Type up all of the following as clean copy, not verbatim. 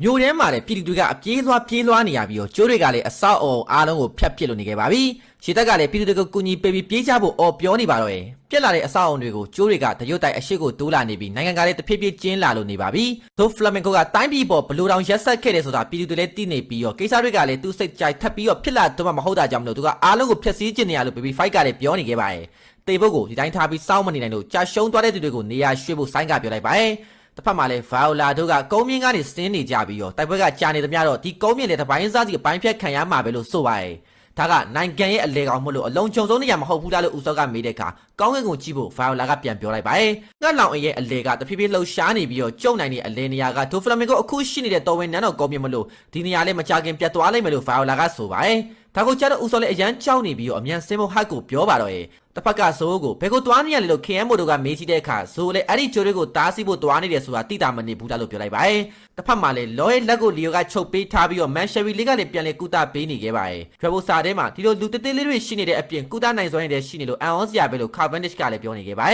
မျိုးထဲမှာလည်းပြည်သူတွေကအပြေးလွှားနေရပြီးတော့ကျိုးတွေကလည်းအဆောက်အအုံအားလုံးကိုဖျက်ပစ်လို့နေခဲ့ပါပြီရှေ့တက်ကလည်းပြည်သူတွေကိုကူညီပေးပြီးပြေးကြဖို့ပြောနေပါတော့တယ်ပြက်လာတဲ့အဆောက်အအုံတွေကိုကျိုးတွေကတရွတ်တိုက်အရှိကိုတိုးလာနေပြီးနိုင်ငံကလည်းတဖြည်းဖြည်းကျင်းလာလို့နေပါပြီသို့ဖလမင်ကိုကတိုင်းပြည်ပေါ်ဘလူတောင်ရက်ဆက်ခဲ့တယ်ဆိုတာပြည်သူတွေလည်းသိနေပြီးတော့ကိစ္စတွေကလည်းသူ့စိတ်ကြိုက်ထပ်ပြီးတော့ဖြစ်လာတော့မှမဟုတ်တာကြောင့်မလို့သူကအားလုံးကိုဖျက်ဆီးကျင်နေရလို့ baby fight ကလည်းပြောနေခဲ့ပါတယ်တေဘုတ်ကိုဒီတိုင်းထားပြီးစောင်းမနေနိုင်လို့ကြာရှုံးသွားတဲ့သူတွေကိုနေရာရွှေ့ဖို့ဆိုင်းကပြောလိုက်ပါတယ်တစ်ဖက်မှာလည်းဗိုင်လာတို့ကကုန်းမြင့်ကနေစင်းနေကြပြီးတော့တိုက်ပွဲကကြာနေသမျှတော့ဒီကုန်းမြင့်တဲ့တပိုင်းစားစီအပိုင်းဖြတ်ခံရမှာပဲလို့ဆိုပါတယ်ဒါကနိုင်ငံရဲ့အလေကောင်မလို့အလုံးချုံဆုံးနေရမဟုတ်ဘူးလားလို့ဦးစောကမေးတဲ့အခါကောင်းကင်ကိုကြည့်ဖို့ဗိုင်လာကပြန်ပြောလိုက်ပါတယ်ငှက်လောင်အရဲ့အလေကတဖြည်းဖြည်းလှုပ်ရှားနေပြီးတော့ကျုံနိုင်တဲ့အလေနေရာကဒိုဖလမင်ကိုအခုရှိနေတဲ့တော်ဝင်နန်းတော်ကုန်းမြင့်မလို့ဒီနေရာလေးမကြခင်ပြတ်သွားလိမ့်မယ်လို့ဗိုင်လာကဆိုပါတယ်ဒါကိုကြားတော့ဦးစောလည်းအရန်ကြောက်နေပြီးတော့အမြန်စင်းဖို့ဟတ်ကိုပြောပါတော့ရဲ့တစ်ဖက်ကဇိုးကိုဘယ်ကိုတွားနေရလဲလို့ KM မို့တို့ကမေးကြည့်တဲ့အခါဇိုးလည်းအဲ့ဒီဂျိုတွေကိုတားဆီးဖို့တွားနေတယ်ဆိုတာတိတာမနေဘူးလားလို့ပြောလိုက်ပါတယ်တစ်ဖက်မှာလည်းလော်ရဲ့လက်ကိုလီယိုကချုပ်ပေးထားပြီးတော့မန်ရှယ်ရီလေးကလည်းပြန်လဲကုသပေးနေခဲ့ပါတယ်ထရဗိုစာထဲမှာဒီလိုလူတေးသေးလေးတွေရှိနေတဲ့အပြင်ကုသနိုင်စွမ်းရတဲ့ရှိနေလို့အန်အောစရာပဲလို့ Cavendish ကလည်းပြောနေခဲ့ပါတယ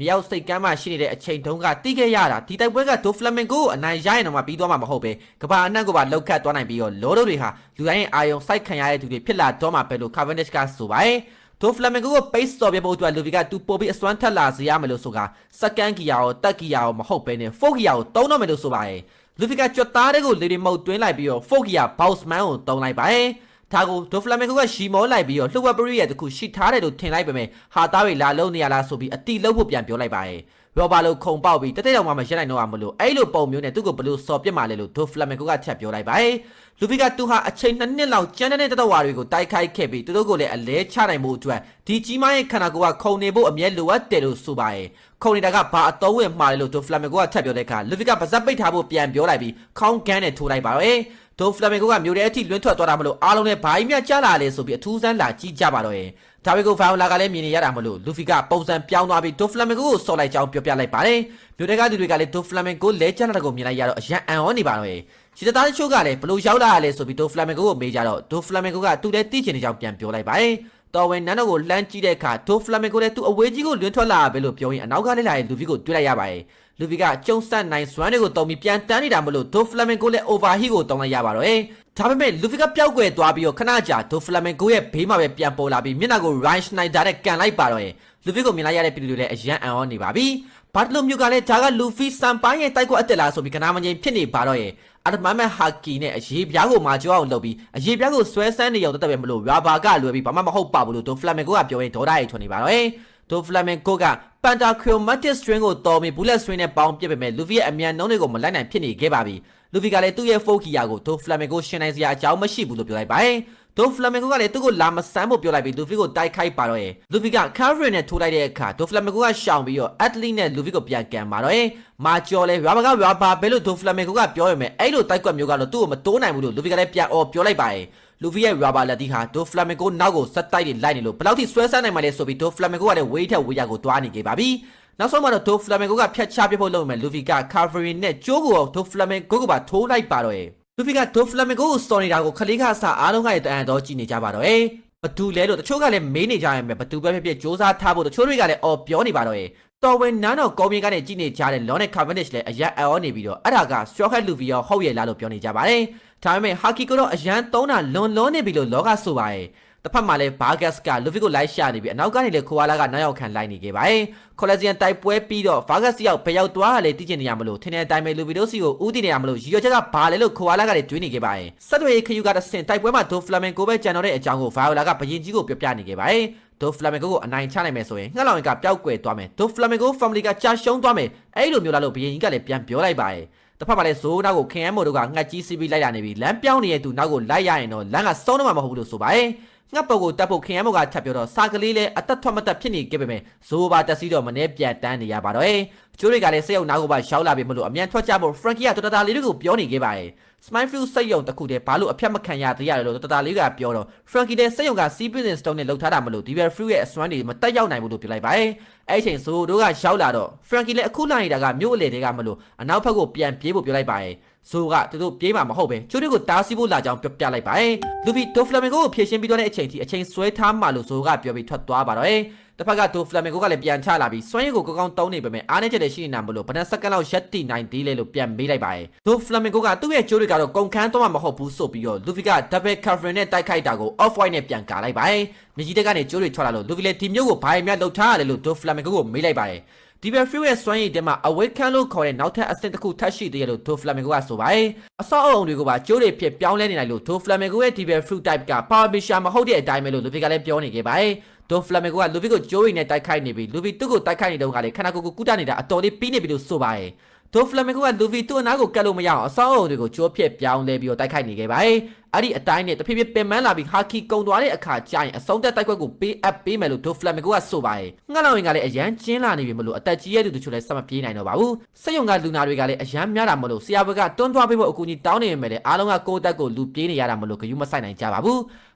်မြောက်စိတ်ကမ်းမှာရှိနေတဲ့အချိန်တုန်းကတီးခဲ့ရတာဒီတိုက်ပွဲကဒိုဖလမင်ကိုကိုအနိုင်ရရင်တော့မှပြီးသွားမှာမဟုတ်ပဲကဘာအနှံ့ကိုပါလောက်ခတ်သွားနိုင်ပြီးတော့လော်တို့တွေဟာလူတိုင်းရဲ့အာယုံစိုက်ခံရတဲ့သူတွေဖြစ်လာတော့မှာပဲလို့ Cavendish ကဆိုပါတယ်ဒိုဖလမင်ကိုကိုပိတ်စော်ပြဖို့အတွက်လူဗီကတူပိုပြီးအစွမ်းထက်လာစေရမယ်လို့ဆိုကစကန်ကီယာရောတက်ကီယာရောမဟုတ်ပဲနဲ့ဖို့ကီယာကိုတုံးတော့မယ်လို့ဆိုပါတယ်လူဗီကကြွတ်သားတဲ့ကိုလေတွေမှုတ်သွင်းလိုက်ပြီးတော့ဖို့ကီယာဘောက်စ်မန်ကိုတုံးလိုက်ပါတယ်ဒါကိုဒိုဖလမင်ကိုကရှီမောလိုက်ပြီးတော့လှုပ်ဝက်ပရိရဲ့တခုရှိထားတယ်လို့ထင်လိုက်ပေမဲ့ဟာသားတွေလာလုံးနေရလားဆိုပြီးအတီလုံးဖို့ပြန်ပြောလိုက်ပါတယ်ရောဘာလို့ခုံပေါက်ပြီးတတိတောင်မှမရက်နိုင်တော့မလို့အဲ့လိုပုံမျိုးနဲ့သူ့ကိုဘလို့စော်ပြစ်မှလဲလို့ဒိုဖလမင်ကိုကထပ်ပြောလိုက်ပါတယ်လူဗီကသူဟာအချိန်2နှစ်လောက်ကျန်းတဲ့တတော်ဝါတွေကိုတိုက်ခိုက်ခဲ့ပြီးသူတို့ကိုလည်းအလဲချနိုင်မှုအတွက်ဒီကြီးမားရဲ့ခန္ဓာကိုယ်ကခုံနေဖို့အမြဲလိုအပ်တယ်လို့ဆိုပါတယ်ခုံနေတာကဘာအတော်ဝင်မှာလဲလို့ဒိုဖလမင်ကိုကထပ်ပြောတဲ့အခါလူဗီကပါဇက်ပိတ်ထားဖို့ပြန်ပြောလိုက်ပြီးခေါင်းကန်းနဲ့ထိုးလိုက်ပါတော့ဒိုဖလမင်ကိုကမြို့ထဲအထိလွှင့်ထွက်သွားတာမလို့အားလုံးနဲ့ဘာကြီးမြကြားလာလဲဆိုပြီးအထူးဆန်းလာကြည့်ကြပါတော့ဒါပေကိုဗိုင်လာကလည်းမြင်နေရတာမလို့လူဖီကပုံစံပြောင်းသွားပြီးဒိုဖလမင်ကိုစော်လိုက်ကြောင်းပြောပြလိုက်ပါတယ်မြို့ထဲကလူတွေကလည်းဒိုဖလမင်ကိုလဲကျလာတာကိုမြင်လိုက်ရတော့အရန်အံ့ဩနေပါတော့ရှီတသားချို့ကလည်းဘလို့ရောက်လာရလဲဆိုပြီးဒိုဖလမင်ကိုမေးကြတော့ဒိုဖလမင်ကိုကသူ့လည်းသိချင်နေကြောင်းပြန်ပြောလိုက်ပါတယ်တော်ဝင်နန်းတော်ကိုလှမ်းကြည့်တဲ့အခါဒိုဖလမင်ကိုလည်းသူ့အဝေးကြီးကိုလွှင့်ထွက်လာပဲလို့ပြောရင်အနောက်ကလည်းလာရဲ့လူဖီကိုတွေ့လိုက်ရပါတယ်လူဖီကကျုံဆက်နိုင်စွမ်းတွေကိုတုံပြီးပြန်တန်းနေတာမလို့ဒိုဖလမင်ကိုလည်း overheat ကိုတုံလိုက်ရပါတော့ဒါပေမဲ့လူဖီကပျောက်ကွယ်သွားပြီးတော့ခဏကြာဒိုဖလမင်ကိုရဲ့ဘေးမှာပဲပြန်ပေါ်လာပြီးမျက်နှာကို Ryan Schneider နဲ့ကန်လိုက်ပါတော့လူဖီကိုမြင်လိုက်ရတဲ့ပြည်သူတွေလည်းအယံအံ့ဩနေပါပြီဘာတလို့မျိုးကလည်းဒါကလူဖီစံပိုင်းရဲ့တိုက်ကွက်အတက်လာဆိုပြီးကနာမငိမ်ဖြစ်နေပါတော့အဒမမန်ဟာကီနဲ့အရေးပြားကိုမာကျောအောင်လုပ်ပြီးအရေးပြားကိုဆွဲဆန်းနေအောင်တက်ပဲမလို့ရာဘာကလွယ်ပြီးဘာမှမဟုတ်ပါဘူးလို့ဒိုဖလမင်ကိုကပြောရင်ဒေါ်ဒါရီထွန်နေပါတော့ဒိုဖလမင်ကိုကပန်တာခရိုမတ်တစ်စထရင်းကိုတော်ပြီးဘူလက်စထရင်းနဲ့ပေါင်းပြစ်ပေမဲ့လူဖီရဲ့အမြန်နှုန်းတွေကိုမလိုက်နိုင်ဖြစ်နေခဲ့ပါပြီလူဖီကလည်းသူ့ရဲ့ဖိုကီယာကိုဒိုဖလမင်ကိုရှင်းနိုင်စရာအကြောင်းမရှိဘူးလို့ပြောလိုက်ပါတယ်ဒိုဖလမင်ကိုကလည်းသူ့ကိုလာမဆန်းဖို့ပြောလိုက်ပြီးလူဖီကိုတိုက်ခိုက်ပါတော့လူဖီကကာဗရီနဲ့ထိုးလိုက်တဲ့အခါဒိုဖလမင်ကိုကရှောင်ပြီးတော့အက်တလီနဲ့လူဖီကိုပြန်ကန်ပါတော့မာကျော်လဲရွာဘာဘဲလို့ဒိုဖလမင်ကိုကပြောရမယ်အဲ့လိုတိုက်ကွက်မျိုးကတော့သူ့ကိုမတိုးနိုင်ဘူးလို့လူဖီကလည်းပြန်ပြောလိုက်ပါတယ်လူဖီရဲ့ရာဘာလက်တီဟာဒိုဖလမင်ကိုနောက်ကိုစက်တိုက်တွေလိုက်နေလို့ဘယ်လောက်ထိဆွဲဆန်းနိုင်မှလဲဆိုပြီးဒိုဖလမင်ကိုကလည်းဝေးထက်ဝေးရကိုတွားနေခဲ့ပါပြီနောက်ဆုံးမှာတော့ဒိုဖလမင်ကိုကဖြတ်ချပြဖို့လုပ်မယ်လူဖီကကာဗရီနဲ့ကျိုးကိုဒိုဖလမင်ကိုကပါထိုးလိုက်ပါတော့လူဖီကဒိုဖလမင်ကိုစော်နေတာကိုခလေးခါစားအားလုံးကတအံ့တော်ကြည့်နေကြပါတော့ဘသူလဲလို့တချို့ကလည်းမေးနေကြရမယ်ဘသူပဲဖြစ်ဖြစ်စ조사ထားဖို့တချို့တွေကလည်းပြောနေပါတော့တော်ဝင်နန်းတော်ကောင်းမြင်ကနေကြည့်နေကြတဲ့ Lon နဲ့ Cavendish လည်းအရန်အံ့ဩနေပြီးတော့အဲ့ဒါက Stroke လူဖီရောဟုတ်ရဲ့လားလို့ပြောနေကြပါတယ်ဒါပေမဲ့ဟာကီကိုတော့အရန်သုံးတာလွန်နေပြီလို့လောကဆိုပါတယ်တစ်ဖက်မှာလည်းဘာဂတ်စ်ကလူဖီကိုလိုက်ရှာနေပြီးအနောက်ကနေလည်းခိုအာလာကနောက်ရောက်ခံလိုက်နေခဲ့ပါတယ်ကော်လက်ဂျန်တိုက်ပွဲပြီးတော့ဘာဂတ်စ်ရောက်ဘယ်ရောက်သွားရလဲသိချင်နေရမလို့ထင်တဲ့အတိုင်းပဲလူဖီတို့စီကိုဦးတည်နေရမလို့ရီရောချက်ကဘာလဲလို့ခိုအာလာကလည်းတွေးနေခဲ့ပါတယ်ဆက်တွေခယူကတဆင်တိုက်ပွဲမှာဒိုဖလမင်ကိုပဲကြံတော့တဲ့အကြောင်းကိုဗိုင်ယိုလာကဘရင်ကြီးကိုပြောပြနေခဲ့ပါတယ်ဒိုဖလမင်ကိုအနိုင်ချနိုင်မယ်ဆိုရင်ငှက်လောင်ကပျောက်ကွယ်သွားမယ်ဒိုဖလမင်ကို family ကကြာရှုံးသွားမယ်အဲ့လိုမျိုးလားလို့ဘရင်ကြီးကလည်းပြန်ပြောလိုက်ပါတယ်တစ်ဖက်မှာလည်းဇိုးနောက်ကိုခင်ယမ်မို့တို့ကငှက်ကြီးစီးပြီးလိုက်လာနေပြီးလမ်းပြောင်းနေတဲ့သူနောက်ကိုလိုက်ရရင်တော့လမ်းကစောင်းတော့မှာမဟုတ်ဘူးလို့ဆိုပါတယ်ငှက်ပုတ်ကိုတက်ဖို့ခင်ယမ်မို့ကထပ်ပြောတော့စာကလေးလည်းအသက်ထွက်မတက်ဖြစ်နေခဲ့ပေမဲ့ဇိုးပါတက်စီတော့မနေပြန်တန်းနေရပါတော့ကျိုးတွေကလည်းစိတ်ယုံနောက်ကိုပါရှောက်လာပြီမလို့အမြန်ထွက်ကြဖို့ Frankie ကတော်တော်လေးတွေကိုပြောနေခဲ့ပါတယ် Smilefield စိတ်ယုံတစ်ခုတည်းဘာလို့အဖြတ်မခံရသေးရတယ်လို့တော်တော်လေးကပြောတော့ Frankie လည်းစိတ်ယုံက Sea Business Stone နဲ့လှုပ်ထားတာမလို့ Diver Fruit ရဲ့အစွမ်းတွေမတက်ရောက်နိုင်ဘူးလို့ပြောလိုက်ပါတယ်အဲ့ချိန်ဇိုးတို့ကရောက်လာတော့ Frankie လည်းအခုလာနေတာကမြို့အလေတွေကမလို့အနောက်ဘက်ကိုပြန်ပြေးဖို့ပြောလိုက်ပါတယ်ဇိုးကသူတို့ပြေးမှာမဟုတ်ပဲကျိုးတွေကိုတားဆီးဖို့လာကြောင်းပြလိုက်ပါတယ်လူဖီဒိုဖလမင်ကိုဖြည့်ရှင်းပြီးတော့တဲ့အချိန်ထိအချိန်ဆွဲထားမှလို့ဇိုးကပြောပြီးထွက်သွားပါတော့ တစ်ဖက်ကဒိုဖလမင်ဂိုကလည်းပြန်ချလာပြီးစွမ်းရည်ကိုကောင်းတောင်းနေပေမဲ့အားနည်းချက်တွေရှိနေတာမလို့ဘယ်နှစက္ကန့်လောက်ရက်တိနိုင်သေးလဲလို့ပြန်မေးလိုက်ပါတယ်ဒိုဖလမင်ဂိုကသူ့ရဲ့ကျိုးတွေကတော့ကုန်ခန်းတော့မှမဟုတ်ဘူးဆိုပြီးတော့လူဖီက double covering နဲ့တိုက်ခိုက်တာကို off white နဲ့ပြန်ကာလိုက်ပါတယ်မြကြီးတက်ကနေကျိုးတွေထွက်လာလို့လူဖီလည်းဒီမျိုးကိုဘာမှမလုပ်ထားရတယ်လို့ဒိုဖလမင်ဂိုကိုမေးလိုက်ပါတယ်ဒီဘက် free ရဲ့စွမ်းရည်တဲမှာ awaken လို့ခေါ်တဲ့နောက်ထပ်အဆင့်တစ်ခုထပ်ရှိသေးတယ်လို့ဒိုဖလမင်ဂိုကဆိုပါတယ်အစောအုံတွေကိုပါကျိုးတွေဖြစ်ပြောင်းလဲနေလိုက်လို့ဒိုဖလမင်ဂိုရဲ့ဒီဘက် free type က power mission မဟုတ်တဲ့အတိုင်းပဲလို့လူဖီကလည်းပြောနေခဲ့ပါတယ်ဒိုဖလမင်ဂိုကလူဖီကိုကျိုးတွေနဲ့တိုက်ခိုက်နေပြီးလူဖီသူ့ကိုတိုက်ခိုက်နေတော့ကလည်းခန္ဓာကိုယ်ကိုကုတနေတာအတော်လေးပြီးနေပြီလို့ဆိုပါတယ်ဒိုဖလမင်ဂိုကလူဖီသူ့အနားကိုကတ်လို့မရအောင်အစောအုံတွေကိုကျိုးဖြစ်ပြောင်းလဲပြီးတော့တိုက်ခိုက်နေခဲ့ပါတယ်အဲ့ဒီအတိုင်းနဲ့တဖြည်းဖြည်းပင်ပန်းလာပြီးဟာကီကုံသွားတဲ့အခါကျရင်အဆုံးသက်တိုက်ခွက်ကိုပေးအပ်ပေးမယ်လို့ဒိုဖလမင်ဂိုကဆိုပါတယ်ငှက်လောင်ရင်ကလည်းအရန်ကျင်းလာနေပြီမလို့အသက်ကြီးရဲ့သူတို့လည်းစမပြေးနိုင်တော့ပါဘူးစက်ယုံကလူနာတွေကလည်းအရန်များတာမလို့ဆရာဘက်ကတွန်းသွားပေးဖို့အကူအညီတောင်းနေပေမဲ့လည်းအားလုံးကကိုယ့်တက်ကိုလူပြေးနေရတာမလို့ဂယုမဆိုင်နိုင်ကြပါဘ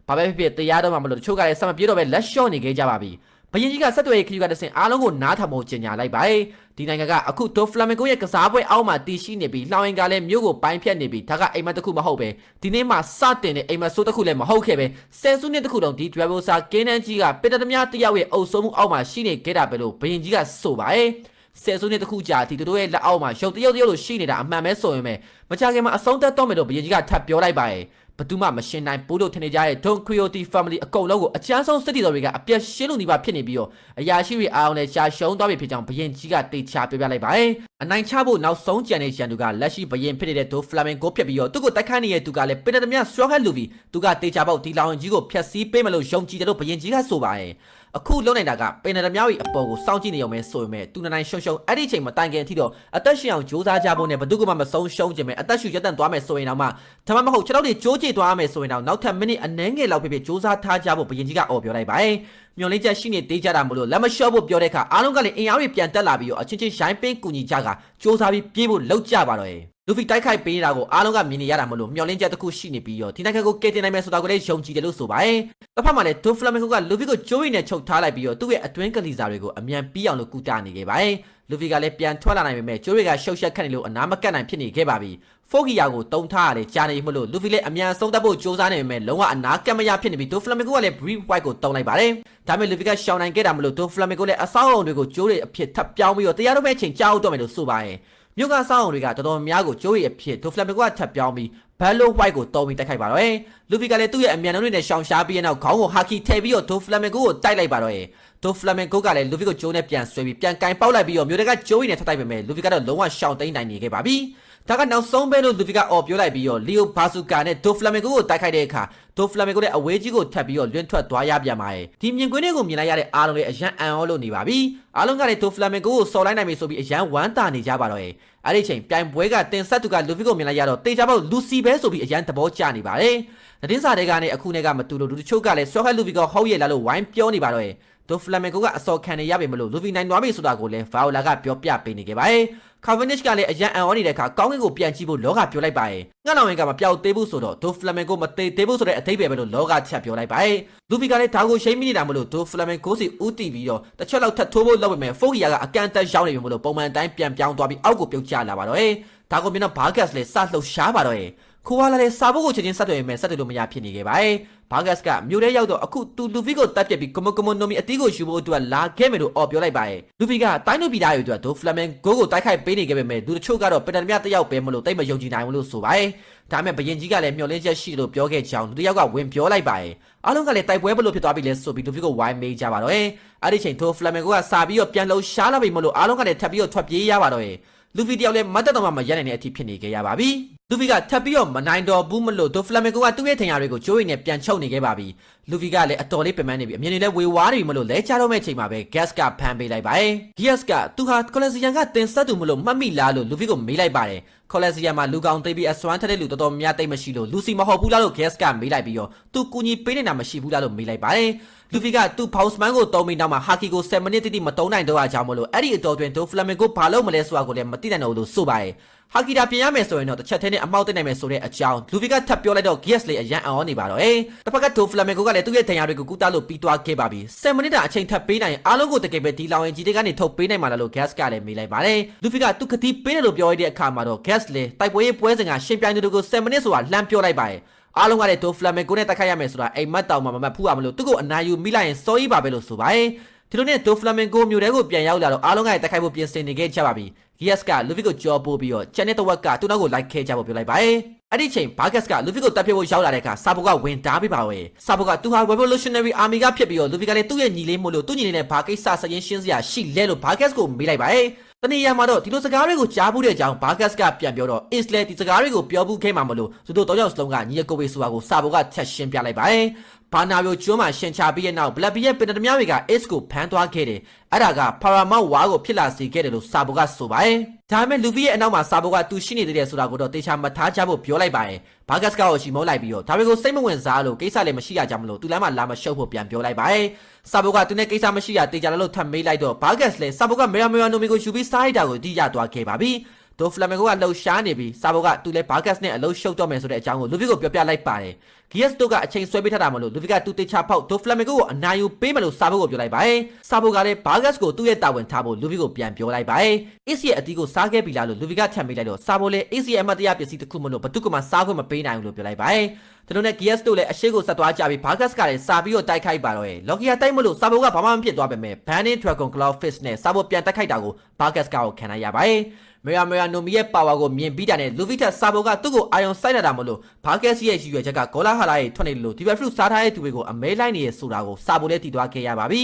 ူးဘာပဲဖြစ်ဖြစ်တရားတော့မှမလို့တချို့ကလည်းစမပြေးတော့ပဲလက်လျှော့နေခဲ့ကြပါပြီဘရင်ကြီးကဆက်သွယ်ရေးခရီးကတဆင်အားလုံးကိုနားထောင်ဖို့ကြေညာလိုက်ပါတယ်ဒီနိုင်ငံကအခုဒိုဖလမင်ဂိုရဲ့ကစားပွဲအောက်မှာတည်ရှိနေပြီးလှောင်ရင်ကလည်းမြို့ကိုပိုင်းဖြတ်နေပြီးဒါကအိမ်မက်တစ်ခုမဟုတ်ပဲဒီနေ့မှစတင်တဲ့အိမ်မက်ဆိုးတစ်ခုလည်းမဟုတ်ခဲ့ပဲဆယ်စုနှစ်တစ်ခုလုံးဒီဒရဗိုဆာကင်းနန်းကြီးကပင်တသမ တယောက်ရဲ့အုပ်စိုးမှုအောက်မှာရှိနေခဲ့တာပဲလို့ဘရင်ကြီးကဆိုပါတယ်ဆယ်စုနှစ်တစ်ခုကြာဒီတို့ရဲ့လက်အောက်မှာရုပ်တရုပ်လိုရှိနေတာအမှန်ပဲဆိုရင်ပဲမကြခင်မှာအဆုံးသတ်တော့မယ်လို့ဘရင်ကြီးကထပ်ပြောလိုက်ပါတယ်ဘသူမှမရှင်းနိုင်ဘူးလို့ထင်နေကြတဲ့ Don Quixote family အကုန်လုံးကိုအချမ်းဆုံးစစ်တီတော်တွေကအပြတ်ရှင်းလို့နေပါဖြစ်နေပြီးတော့အရာရှိတွေအားလုံးလည်းရှာရှုံးသွားပြီဖြစ်ကြောင်းဘရင်ကြီးကတေချာပြောပြလိုက်ပါတယ်။အနိုင်ချဖို့နောက်ဆုံးကြံတဲ့ရန်သူကလက်ရှိဘရင်ဖြစ်နေတဲ့ Do Flamengo ဖြစ်ပြီးတော့သူ့ကိုတိုက်ခိုက်နေတဲ့သူကလည်းပင်တသမ strong head လူပြီးသူကတေချာပေါက်ဒီလောင်ကြီးကိုဖျက်ဆီးပေးမယ်လို့ယုံကြည်တယ်လို့ဘရင်ကြီးကဆိုပါတယ်။အခုလုံနိုင်တာကပင်တသမ ရဲ့အပေါ်ကိုစောင့်ကြည့်နေရုံပဲဆိုပေမဲ့သူနိုင်ရှုံရှုံအဲ့ဒီအချိန်မှာတိုင်ကန်အထိတော့အသက်ရှင်အောင်ကြိုးစားကြဖို့နဲ့ဘသူကမှမဆုံးရှုံးခြင်းပဲအသက်ရှူရက်တန့်သွားမယ်ဆိုရင်တော့မှဒါမှမဟုတ်ခြေထောက်တွေကြိုးကြေသွားမယ်ဆိုရင်တော့နောက်ထပ်မိနစ်အနည်းငယ်လောက်ဖြစ်ဖြစ်စူးစမ်းထားကြဖို့ဘရင်ကြီးကအော်ပြောလိုက်ပါတယ်။မျော်လင့်ချက်ရှိနေသေးကြတာမလို့လက်မလျှော့ဖို့ပြောတဲ့အခါအားလုံးကလည်းအင်အားတွေပြန်တက်လာပြီးတော့အချင်းချင်းရိုင်းပင်းကူညီကြကစူးစမ်းပြီးပြေးဖို့လှုပ်ကြပါတော့တယ်။လူဖီတိုက်ခိုက်ပေးနေတာကိုအားလုံးကမြင်နေရတာမလို့မျော်လင့်ချက်တစ်ခုရှိနေပြီးတော့ဒီနိုင်ငံကိုကယ်တင်နိုင်မယ်ဆိုတာကိုလည်းယုံကြည်တယ်လို့ဆိုပါတယ်။တစ်ဖက်မှာလည်းဒိုဖလမင်ဂိုကလူဖီကိုကြိုးရည်နဲ့ချုပ်ထားလိုက်ပြီးတော့သူ့ရဲ့အတွင်းကလီစာတွေကိုအမြန်ပြီးအောင်လို့ကူတာနေခဲ့ပါတယ်။လူဖီကလည်းပြန်ထွက်လာနိုင်ပေမဲ့ကျိုးတွေကရှုပ်ရှက်ခတ်နေလို့အနာမကတ်နိုင်ဖြစ်နေခဲ့ပါပြီ။ဖိုဂီယာကိုတုံထားရတယ်ကြားနေမှလို့လူဖီလည်းအမြန်ဆုံးတတ်ဖို့စူးစမ်းနေပေမဲ့လုံးဝအနာကတ်မရဖြစ်နေပြီးဒိုဖလမင်ဂိုကလည်း brief white ကိုတုံလိုက်ပါတယ်။ဒါပေမဲ့လူဖီကရှောင်နိုင်ခဲ့တာမလို့ဒိုဖလမင်ဂိုလည်းအဆောက်အုံတွေကိုကျိုးတွေအဖြစ်ထပ်ပြောင်းပြီးတော့တရားတော်မဲ့အချိန်ကြောက်တော့မယ်လို့ဆိုပါတယ်။မြို့ကဆောက်အုံတွေကတော်တော်များကိုကျိုးရည်အဖြစ်ဒိုဖလမင်ဂိုကထပ်ပြောင်းပြီးဘယ်လို white ကိုတုံပြီးတိုက်ခိုက်ပါတော့။လူဖီကလည်းသူ့ရဲ့အမြန်နှုန်းနဲ့ရှောင်ရှားပြီးတဲ့နောက်ခေါင်းကိုဟာကီထည့်ပြီးတော့ဒိုဖလမင်ဂိုကိုတိုက်လိုက်ပါတော့။ဒိုဖလမင်ဂိုကလည်းလူဖီကိုကျိုးနဲ့ပြန်ဆွဲပြီးပြန်ကင်ပေါက်လိုက်ပြီးတော့မြို့တွေကကျိုးရည်နဲ့ထပ်တိုက်ပေမဲ့လူဖီကတော့လုံးဝရှောင်သိမ်းနိုင်နေခဲ့ပါပြီ။ဒါကနောက်ဆုံးပဲလို့လူဖီကအော်ပြောလိုက်ပြီးတော့လီယိုဘာဆူကာနဲ့ဒိုဖလမင်ဂိုကိုတိုက်ခိုက်တဲ့အခါဒိုဖလမင်ဂိုရဲ့အဝေးကြီးကိုထပ်ပြီးတော့လွင့်ထွက်သွားရပြန်ပါတယ်။ဒီမြင်ကွင်းတွေကိုမြင်လိုက်ရတဲ့အားလုံးလည်းအရန်အံ့ဩလို့နေပါပြီ။အားလုံးကလည်းဒိုဖလမင်ဂိုကိုစော်လိုက်နိုင်ပြီဆိုပြီးအရန်ဝမ်းသာနေကြပါတော့ရဲ့။အဲ့ဒီချိန်ပြိုင်ပွဲကတင်ဆက်သူကလူဖီကိုမြင်လိုက်ရတော့တေချာပေါက်လူစီပဲဆိုပြီးအရန်သဘောကျနေပါတယ်။သတင်းစာတွေကလည်းအခုနဲ့ကမတူလို့လူတချို့ကလည်းဆော့ဟက်လူဖီကဟုတ်ရဲ့လားလို့ဝိုင်းပြောနေပါတော့ရဲ့။ဒိုဖလမင်ဂိုကအစော်ခံနေရပြီမလို့လူဖီနိုင်သွားပြီဆိုတာကိုလည်းဗာအိုလာကပြောပြပေးနေခဲ့ပါတယ်။ကာဗနစ်ကလည်းအရန်အံ့ဩနေတဲ့အခါကောင်းကင်ကိုပြန်ကြည့်ဖို့လောကပြောလိုက်ပါတယ်။ငှက်လောင်ရင်ကမပြောက်သေးဘူးဆိုတော့ဒိုဖလမင်ဂိုမသေးသေးဘူးဆိုတဲ့အဓိပ္ပာယ်ပဲလို့လောကချက်ပြောလိုက်ပါတယ်။လူဖီကလည်းဒါကိုရှိမိနေတာမလို့ဒိုဖလမင်ဂိုစီဦးတည်ပြီးတော့တစ်ချက်လောက်ထပ်ထိုးဖို့လုပ်ပေမဲ့ဖိုဂီယာကအကန်တက်ရောက်နေပြီမလို့ပုံမှန်တိုင်းပြန်ပြောင်းသွားပြီးအောက်ကိုပြုတ်ကျလာပါတော့။ဒါကိုမြင်တော့ဘာဂတ်လည်းစလှုပ်ရှားပါတော့။ခိုးလာတဲ့စာဘုတ်ကိုချက်ချင်းဆက်တွေ့မယ်ဆက်တွေ့လို့မရဖြစ်နေခဲ့ပါတယ်။ဘာဂတ်ကမြို့ထဲရောက်တော့အခုတူလူဖီကိုတပ်ပြစ်ပြီးကမနိုမီအတီးကိုယူဖို့အတွက်လာခဲ့မယ်လို့အော်ပြောလိုက်ပါတယ်။လူဖီကတိုင်းတို့ပြည်သားတွေအတွက်ဒိုဖလမင်ဂိုကိုတိုက်ခိုက်ပေးနေခဲ့ပေမဲ့လူတချို့ကတော့ပင်တမတယောက်ပဲမလို့တိတ်မယုံကြည်နိုင်ဘူးလို့ဆိုပါတယ်။ဒါပေမဲ့ဘရင်ကြီးကလည်းမျှော်လင့်ချက်ရှိလို့ပြောခဲ့ကြောင်းလူတယောက်ကဝင်ပြောလိုက်ပါတယ်။အားလုံးကလည်းတိုက်ပွဲဘလို့ဖြစ်သွားပြီလဲဆိုပြီးလူဖီကိုဝိုင်းမေးကြပါတော့။အဲ့ဒီချိန်ဒိုဖလမင်ဂိုကစာပြီးတော့ပြန်လှုပ်ရှားလာပြီမလို့အားလုံးကလည်းထပ်ပြီးတော့ထွက်ပြေးရပါတော့။လူဖီတယောက်လည်းမတ်တက်တော့မှမရနိုင်တဲ့အထိဖြစ်နေခဲ့ရပါပြီ။လူဖီကထပ်ပြီးတော့မနိုင်တော့ဘူးမလို့ဒိုဖလမင်ဂိုကသူ့ရဲ့ထင်ရတွေကိုကျိုးရည်နဲ့ပြန်ချုပ်နေခဲ့ပါပြီ။လူဖီကလည်းအတော်လေးပင်ပန်းနေပြီအမြင်တွေလည်းဝေဝါးနေပြီမလို့လဲချတော့မဲ့ချိန်မှာပဲ gas ကဖမ်းပေးလိုက်ပါတယ်။ gas ကသူဟာကော်လက်စီယန်ကတင်ဆက်သူမလို့မှတ်မိလားလို့လူဖီကိုမေးလိုက်ပါတယ်။ကော်လက်စီယန်မှာလူကောင်သိပြီးအစွမ်းထက်တဲ့လူတော်တော်များသိမရှိလို့လူစီမဟုတ်ဘူးလားလို့ gas ကမေးလိုက်ပြီးတော့သူကူညီပေးနေတာမရှိဘူးလားလို့မေးလိုက်ပါတယ်။လူဖီကသူ့ဖောင်စမန်ကိုတုံးပြီးနောက်မှာဟာကီကို7မိနစ်တိမတုံးနိုင်တော့အကြောင်းမလို့အဲ့ဒီအတော်တွင်ဒိုဖလမင်ဂိုဘာလို့မလဲဆိုတာကိုလည်းမသိနိုင်တော့လို့ဆိုပါတယ်။ဟာကီတာပြင်ရမယ်ဆိုရင်တော့တစ်ချက်တည်းနဲ့အမောက်သိနိုင်မယ်ဆိုတဲ့အကြောင်းလူဖီကထပ်ပြောလိုက်တော့ gas လေးအရန်အောင်နေပါတော့။တစ်ဖက်ကဒိုဖလမင်ဂိုကလည်းသူ့ရဲ့ဒဏ်ရာတွေကိုကူတာလို့ပြီးသွားခဲ့ပါပြီ။7မိနစ်တာအချိန်ထပ်ပေးနိုင်အားလုံးကိုတကယ်ပဲဒီလောင်ရင်ကြီးတွေကနေထုတ်ပေးနိုင်မှာလားလို့ gas ကလည်းမေးလိုက်ပါတယ်။လူဖီကသူ့ကတိပေးတယ်လို့ပြောရတဲ့အခါမှာတော့ gas လေးတိုက်ပွဲရေးပွဲစဉ်ကရှင်ပြိုင်သူတွေကို7မိနစ်ဆိုတာလှမ်းပြောလိုက်ပါတယ်။အားလုံးကလည်းဒိုဖလမင်ဂိုနဲ့တိုက်ခိုက်ရမယ်ဆိုတာအိမ်မက်တောင်မှမမှတ်ဖူးရမလို့သူ့ကိုအနာယူမိလိုက်ရင်စောကြီးပါပဲလို့ဆိုပါတယ်။ ဒီလိုနဲ့ဒိုဖလာမင်ကိုမျိုးတွေကိုပြန်ရောက်လာတော့အားလုံးကတိုက်ခိုက်ဖို့ပြင်ဆင်နေခဲ့ကြပါပြီဂီယက်စ်ကလူဗီကိုကြောပို့ပြီးတော့ချန်တဲ့တဝက်ကသူ့နောက်ကိုလိုက်ခဲကြဖို့ပြောလိုက်ပါတယ်အဲ့ဒီချိန်ဘာဂက်စ်ကလူဗီကိုတပ်ပြဖို့ရောက်လာတဲ့အခါဆာဘိုကဝင်တားပေးပါဝယ်ဆာဘိုကသူဟာ Revolutionary Army ကဖြစ်ပြီးတော့လူဗီကလည်းသူ့ရဲ့ညီလေးမို့လို့သူ့ညီလေးနဲ့ဘာကိစ္စစရင်ရှင်းစရာရှိလဲလို့ဘာဂက်စ်ကိုမေးလိုက်ပါတယ်တနေ့ရမှာတော့ဒီလိုစကားတွေကိုကြားဘူးတဲ့အကြောင်းဘာဂက်စ်ကပြန်ပြောတော့ Isle ဒီစကားတွေကိုပြောဘူးခဲ့မှာမလို့သူတို့တော့ကြောင့်စလုံးကညီကိုဘေးဆိုတာကိုဆာဘိုကချက်ရှင်းပြလိုက်ပါတယ်ဘာနာမျိုးကျွန်းမှာရှင်ချပြီးတဲ့နောက်ဘလက်ဘီရဲ့ပင်တမတွေက Ace ကိုဖမ်းသွားခဲ့တယ်အဲ့ဒါက Paramount War ကိုဖြစ်လာစေခဲ့တယ်လို့ဆာဘိုကဆိုပါတယ်ဒါပေမဲ့လူဗီရဲ့အနောက်မှာဆာဘိုကသူရှိနေသေးတယ်ဆိုတာကိုတော့တေချာမထားချဖို့ပြောလိုက်ပါတယ်ဘာဂက်စ်ကရှီမုန်းလိုက်ပြီးတော့ဒါတွေကိုစိတ်မဝင်စားလို့ကိစ္စလည်းမရှိရကြမလို့သူလည်းမလာမရှုပ်ဖို့ပြန်ပြောလိုက်ပါတယ်ဆာဘိုကသူနဲ့ကိစ္စမရှိရတေချာလို့ထပ်မေးလိုက်တော့ဘာဂက်စ်လည်းဆာဘိုကမေရာနိုမီကိုယူပြီးစားလိုက်တာကိုသိရသွားခဲ့ပါပြီဒိုဖလာမင်ကိုကလှုပ်ရှားနေပြီးဆာဘိုကသူလည်းဘာဂက်စ်နဲ့အလုံးရှုပ်တော့မယ်ဆိုတဲ့အကြောင်းကိုလူဗီကိုပြောပြလိုက်ပါတယ်ဂီယက်စ်တို့ကအချိန်ဆွဲပေးထားတာမလို့လူဗီကသူတေချာဖောက်ဒိုဖလာမင်ကိုအနာယူပေးမယ်လို့ဆာဘိုကိုပြောလိုက်ပါတယ်ဆာဘိုကလည်းဘာဂက်စ်ကိုသူ့ရဲ့တာဝန်ထားဖို့လူဗီကိုပြန်ပြောလိုက်ပါတယ်အေးစီရဲ့အတီးကိုစားခဲ့ပြီလားလို့လူဗီကထပ်မေးလိုက်တော့ဆာဘိုလည်းအေးစီရဲ့အမတ်တရားပစ္စည်းတစ်ခုမလို့ဘသူကမှစားခွင့်မပေးနိုင်ဘူးလို့ပြောလိုက်ပါတယ်ဒီလိုနဲ့ဂီယက်စ်တို့လည်းအရှိကိုဆက်သွားကြပြီးဘာဂက်စ်ကလည်းစာပြီးတော့တိုက်ခိုက်ပါတော့ရဲ့လော်ကီယာတိုက်မလို့ဆာဘိုကဘာမှမဖြစ်သွားပေမဲ့ Banning Dragon Claw Fist နဲ့ဆာဘိုပြန်တိုက်ခိုက်တာကိုဘာဂက်စ်ကိုခံလိုက်ရပါတယ်မေရာနိုမီရဲ့ပါဝါကိုမြင်ပြီးတာနဲ့လူဗီတက်ဆာဘိုကသူ့ကိုအာယုံစိုက်လာတာမလို့ဘာဂက်စ်ရဲ့ရည်ရွယ်ချက်ကဂေါလာဟာလာရဲ့ထွက်နေလို့ဒီဘက်ဖရုစားထားတဲ့သူတွေကိုအမဲလိုက်နေရဆိုတာကိုဆာဘိုလည်းတည်သွားခဲ့ရပါပြီ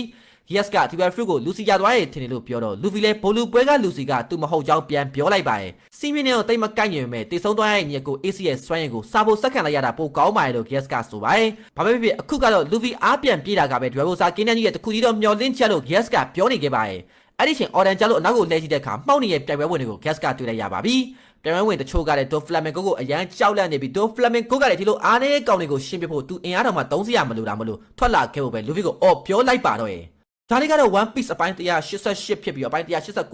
ဂီယက်စ်ကဒီဘက်ဖရုကိုလူစီရသွားရဲ့ထင်တယ်လို့ပြောတော့လူဗီလည်းဘိုလူပွဲကလူစီကသူမဟုတ်ကြောင်းပြန်ပြောလိုက်ပါတယ်စီမင်းနဲ့တော့တိတ်မကိုက်ညင်ပေမဲ့တေဆုံးသွားရဲ့ညီကို AC ရဲ့စွမ်းရည်ကိုဆာဘိုစက္ကန့်လိုက်ရတာပိုကောင်းပါတယ်လို့ဂီယက်စ်ကဆိုပါတယ်ဘာပဲဖြစ်အခုကတော့လူဗီအားပြန်ပြေးတာကပဲဒွယ်ဘိုစာကင်းတဲ့ကြီးရဲ့တခုကြီးတော့မျောလင့်ချက်လို့ဂီယက်စ်ကပြောနေခဲ့ပါတယ်အဲ့ဒီချိန်အော်ဒန်ကျလို့အနောက်ကိုလှည့်ကြည့်တဲ့အခါမှောက်နေတဲ့ပြိုင်ပွဲဝင်တွေကို gas ကတွေ့လိုက်ရပါပြီပြိုင်ပွဲဝင်တချို့ကလည်းဒိုဖလာမင်ကိုကိုအရန်ကြောက်လန့်နေပြီးဒိုဖလာမင်ကိုကလည်းဒီလိုအားနေတဲ့ကောင်တွေကိုရှင်းပြဖို့သူအင်အားတော်မှ300မလို့တာမလို့ထွက်လာခဲ့ဖို့ပဲလူဗီကိုအော်ပြောလိုက်ပါတော့ရဲ့ဒါလေးကတော့ One Piece အပိုင်း188ဖြစ်ပြီးအပိုင်း189ဆက်